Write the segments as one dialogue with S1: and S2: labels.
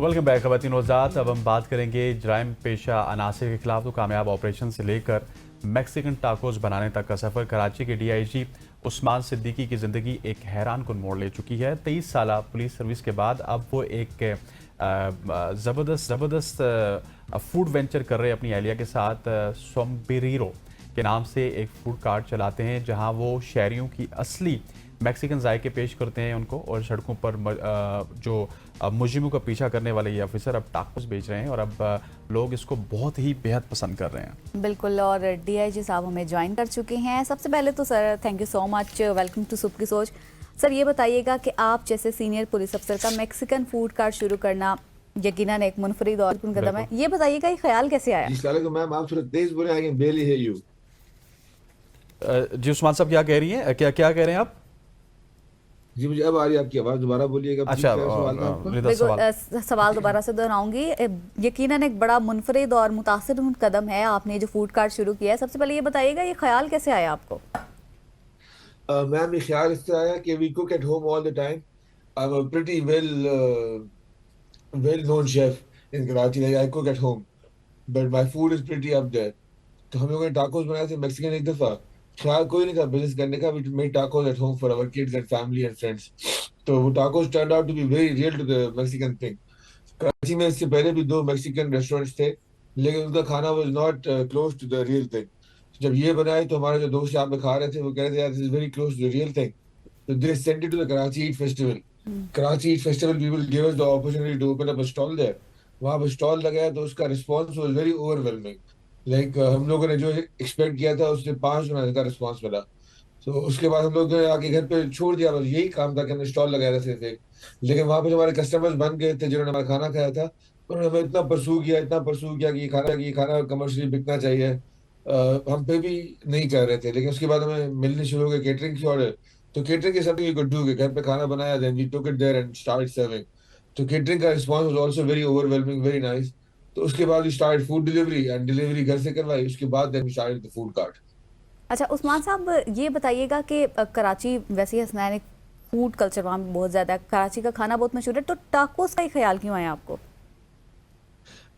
S1: Welcome back ख़वातीन वज़ात। अब हम बात करेंगे जराइम पेशा अनासर के खिलाफ तो कामयाब ऑपरेशन से लेकर मैक्सिकन टाकोस बनाने तक का सफ़र। कराची के DIG उस्मान सिद्दीकी की ज़िंदगी एक हैरान कुन मोड़ ले चुकी है। 23 साल पुलिस सर्विस के बाद अब वो एक ज़बरदस्त फूड वेंचर कर रहे हैं अपनी एहलिया के साथ। सोम्ब्रेरो के नाम से एक फूड कार्ट चलाते हैं जहां वो शहरियों की असली मैक्सिकन जायके पेश करते हैं उनको, और सड़कों पर जो मुजरिमों का पीछा करने वाले ये ऑफिसर अब टाकोस बेच रहे हैं और अब लोग इसको बहुत ही बेहद पसंद कर रहे हैं।
S2: बिल्कुल, और DIG साहब हमें ज्वाइन कर चुके हैं। सबसे पहले तो sir thank you so much, welcome to सुबह की सोच। सर ये बताइएगा कि आप जैसे सीनियर पुलिस अफसर का मैक्सिकन फूड कार्ट शुरू करना यकीनन एक मुनफरिद और कदम है। ये बताइएगा ये ख्याल कैसे आया?
S3: मैम आप थोड़ा तेज बोले, I can barely hear you.
S1: जी उस्मान साहब क्या कह रही हैं, क्या क्या कह रहे हैं आप?
S3: जी मुझे अब आ रही है आपकी आवाज, दोबारा बोलिएगा।
S1: अच्छा,
S2: सवाल दोबारा से दोहराऊंगी। यकीनन एक बड़ा मुनफरिद और मुतासिर कदम है आपने जो फूड कार्ट शुरू किया है। सबसे पहले ये बताइएगा ये ख्याल कैसे आया आपको?
S3: मैम ये ख्याल इससे आया कि we cook at home all the time. I am a pretty well known chef in Karachi. Like I cook at home but my food is pretty up there. तो हम लोगों ने टाकोस बनाए थे मैक्सिकन। एक दफा ख्याल कोई नहीं था बिजनेस करने का, we made tacos at home for our kids and family and friends. तो वो tacos turn out to be very real to the Mexican thing. Karachi में इससे पहले भी 2 मैक्सिकन रेस्टोरेंट्स थे, लेकिन उनका खाना was not close to the real thing. जब ये बनाए तो हमारे जो दोस्त यहाँ पे खा रहे थे वो कह रहे थे यार this is very close to the real thing. तो they sent it to the Karachi eat festival. Karachi eat festival people give us the opportunity to open up a stall there. वहां पे स्टॉल लगाया तो उसका response was very overwhelming. Like हम लोगों ने जो एक्सपेक्ट किया था उससे 5 गुना ज्यादा रिस्पांस मिला। तो उसके बाद हम लोग ने आके घर पे छोड़ दिया, बस यही काम था कि हमने स्टॉल लगाया था सिर्फ एक। लेकिन वहां पे जो हमारे कस्टमर्स बन गए थे जिन्होंने हमारा खाना खाया था, उन्होंने हमें इतना परसू किया कि ये खाना कमर्शियली बिकना चाहिए। हम पे भी नहीं कर रहे थे, लेकिन उसके बाद हमें मिलने शुरू हो गए केटरिंग की ऑर्डर। तो केटरिंग की समथिंग यू कुड डू, घर पे खाना बनाया, then we took it there and started serving. तो केटरिंग का response was also very overwhelming, very nice. तो उसके बाद we start food delivery and delivery घर से करवाई। उसके बाद then we started the food cart.
S2: अच्छा उस्मान साहब ये बताइएगा कि कराची वैसे ही हसनैन एक फूड कल्चर वहाँ पे बहुत ज़्यादा है, कराची का खाना बहुत मशहूर है, तो टाकोस का ही ख्याल क्यों आया आपको?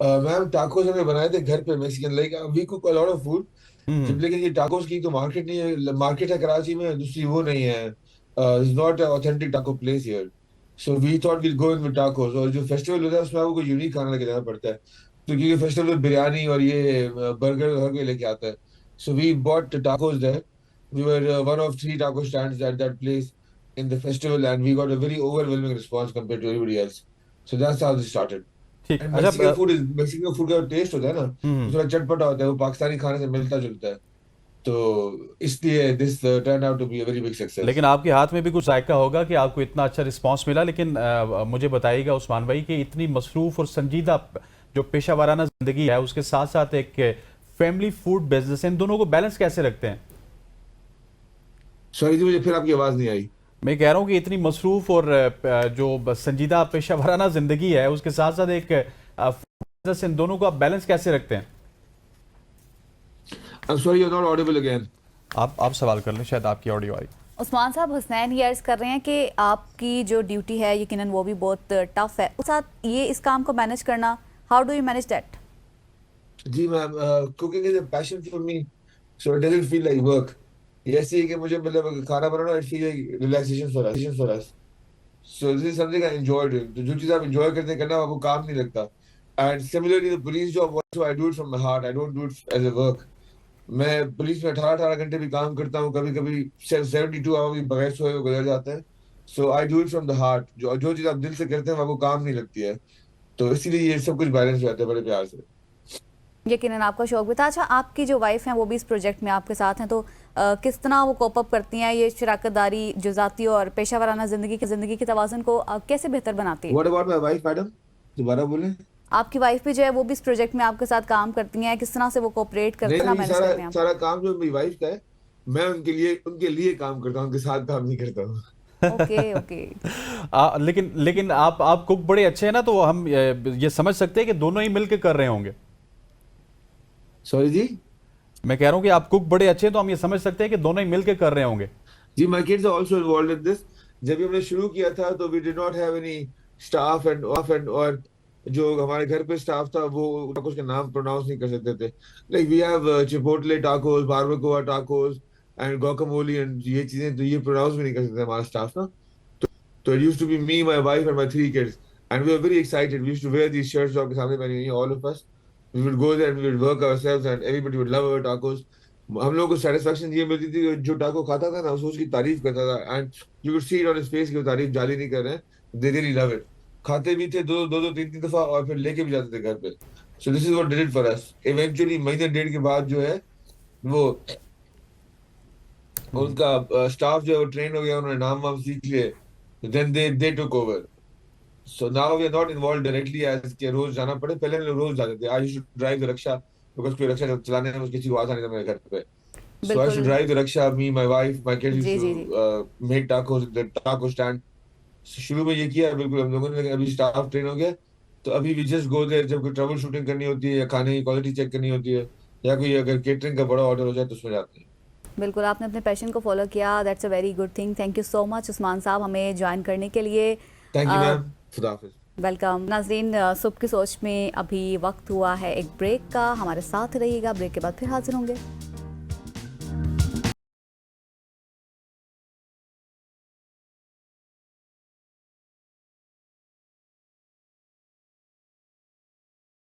S3: मैम टाकोस हमने बनाए थे घर पे Mexican. Like we cook a lot of food.
S1: Hmm.
S3: जब लेकिन ये टाकोस की तो मार्केट नहीं है, मार्केट है कराची में, दूसरी वो नहीं है। Is not authentic taco place here. So we thought we'll go in with tacos. और जो फेस्टिवल होता है उसमें आपको कोई यूनिक खाना लेके जाना पड़ता है। तो क्योंकि फेस्टिवल में बिरयानी और ये बर्गर हर कोई लेके आता है। So we bought tacos there. We were one of 3 taco stands at that place in the festival and we got a very overwhelming response compared to everybody else. So that's how this started.
S1: ठीक।
S3: And
S1: अच्छा
S3: Mexican food का test होता है ना, वो थोड़ा चटपटा होता है, वो पाकिस्तानी खाने से मिलता जुलता है। तो इसलिए this turn out to be a very big success.
S1: लेकिन आपके हाथ में भी कुछ जायका होगा कि आपको इतना अच्छा रिस्पांस मिला। लेकिन मुझे बताइएगा उस्मान भाई कि इतनी मसरूफ और संजीदा जो पेशा वाराना जिंदगी है उसके साथ साथ एक फैमिली फूड बिजनेस, इन दोनों को बैलेंस कैसे रखते हैं?
S3: सॉरी जी, मुझे फिर आपकी आवाज नहीं आई।
S1: मैं कह रहा हूँ कि इतनी मसरूफ और जो संजीदा पेशा वाराना जिंदगी है उसके साथ साथ एक फूड बिजनेस, इन दोनों को आप बैलेंस कैसे रखते हैं?
S3: I am sorry you are not audible again.
S1: आप सवाल कर लें, शायद आपकी ऑडियो आई।
S2: उस्मान साहब हसनैन ये अर्ज कर रहे हैं कि आपकी जो ड्यूटी है यकीनन वो भी बहुत टफ है, उस साथ ये इस काम को मैनेज करना, how do you manage that?
S3: जी ma'am, cooking is a passion for me, so it doesn't feel like work. ये ऐसे ही कि मुझे मतलब खाना बनाना it feel like relaxation for us. So this is something I enjoy doing. तो जो चीज आप एंजॉय करते हैं करना, आपको काम नहीं लगता। And similarly the police job also I do it from my heart, I don't do it as a work. मैं पुलिस में 18-18 घंटे भी काम करता हूँ, कभी कभी 72 आवर भी बगैर सोए हुए गुजर जाते हैं। So I do it from the heart. जो जो चीज आप दिल से करते हैं वो आपको काम नहीं लगती है। तो इसीलिए ये सब कुछ बैलेंस हो जाता है बड़े प्यार से।
S2: यकीनन आपका शौक भी था। अच्छा आपकी जो वाइफ हैं वो भी इस प्रोजेक्ट में आपके साथ हैं, तो किस तरह वो कोप अप करती हैं ये शराकतदारी जो ज़ाती और पेशा वाराना ज़िंदगी के तवाज़ुन को कैसे बेहतर बनाती है?
S3: What about my wife madam, दोबारा बोलें।
S2: आपकी वाइफ भी जो है वो भी इस प्रोजेक्ट में आपके साथ काम करती हैं, किस तरह से वो कोऑपरेट करती
S3: नहीं
S2: हैं,
S3: नहीं,
S2: मैनेज
S3: सारा
S2: करते हैं आप?
S3: सारा काम जो मेरी वाइफ का है, मैं उनके लिए काम करता हूँ, उनके साथ काम नहीं करता हूँ।
S2: Okay okay.
S1: लेकिन आप कुक बड़े अच्छे हैं ना, तो हम ये समझ सकते हैं कि दोनों ही मिलकर कर रहे होंगे।
S3: सॉरी जी।
S1: मैं कह रहा हूं कि आप कुक बड़े अच्छे हैं तो हम ये समझ सकते हैं कि दोनों ही मिलकर कर रहे होंगे।
S3: जी my kids are also involved in this. जब भी हमने शुरू किया था तो we did not have any staff and of and और जो हमारे घर पे स्टाफ था वो टाकोस का नाम प्रोनाउंस नहीं कर सकते थे। Like we have chipotle tacos, barbacoa tacos and guacamole and ये चीजें तो ये प्रोनाउंस भी नहीं कर सकते हमारा स्टाफ ना। तो it used to be me, my wife and my 3 kids and we were very excited. We used to wear these shirts जो आपके सामने पहनी हुई हैं, all of us. We would go there and we would work ourselves and everybody would love our tacos. हम लोगों को satisfaction ये मिलती थी कि जो टाको खाता था ना वो उसकी तारीफ करता था and you could see it on his face कि वो तारीफ जाली नहीं कर रहे हैं, दे रियली लव इट। खाते भी थे दो दो दो तीन तीन दफा और फिर लेके भी जाते थे घर पे। सो this is what did it for us. Eventually महीने डेढ़ के बाद जो है वो उनका स्टाफ जो है वो ट्रेन हो गया, उन्होंने नाम वाम सीख लिए, then they took over. So now we are not involve directly as के रोज जाना पड़े। पहले हम लोग रोज जाते थे। I used to drive the rickshaw because कोई रक्षा चलाने में किसी को आता नहीं था मेरे घर पे। सो आई यूज्ड टू
S2: बिल्कुल।
S3: Drive the rickshaw, me, my wife, my kids used
S2: जी जी जी।
S3: To make tacos the taco stand. शुरू में ये किया बिल्कुल हम लोगों ने, लेकिन अभी स्टाफ ट्रेन हो गया तो अभी वी जस्ट गो देयर जब कोई ट्रबल शूटिंग करनी होती है या खाने की क्वालिटी चेक करनी होती है या कोई अगर केटरिंग का बड़ा ऑर्डर हो जाए तो उसमें जाते हैं।
S2: बिल्कुल, आपने अपने पैशन को फॉलो किया, that's a very good thing. Thank you so much Usman साहब हमें ज्वाइन करने के लिए।
S3: थैंक यू मैम, खुदा हाफिज।
S2: वेलकम नाजरीन, सुबह की सोच में अभी वक्त हुआ है एक ब्रेक का। हमारे साथ रहिएगा, ब्रेक के बाद फिर हाजिर होंगे।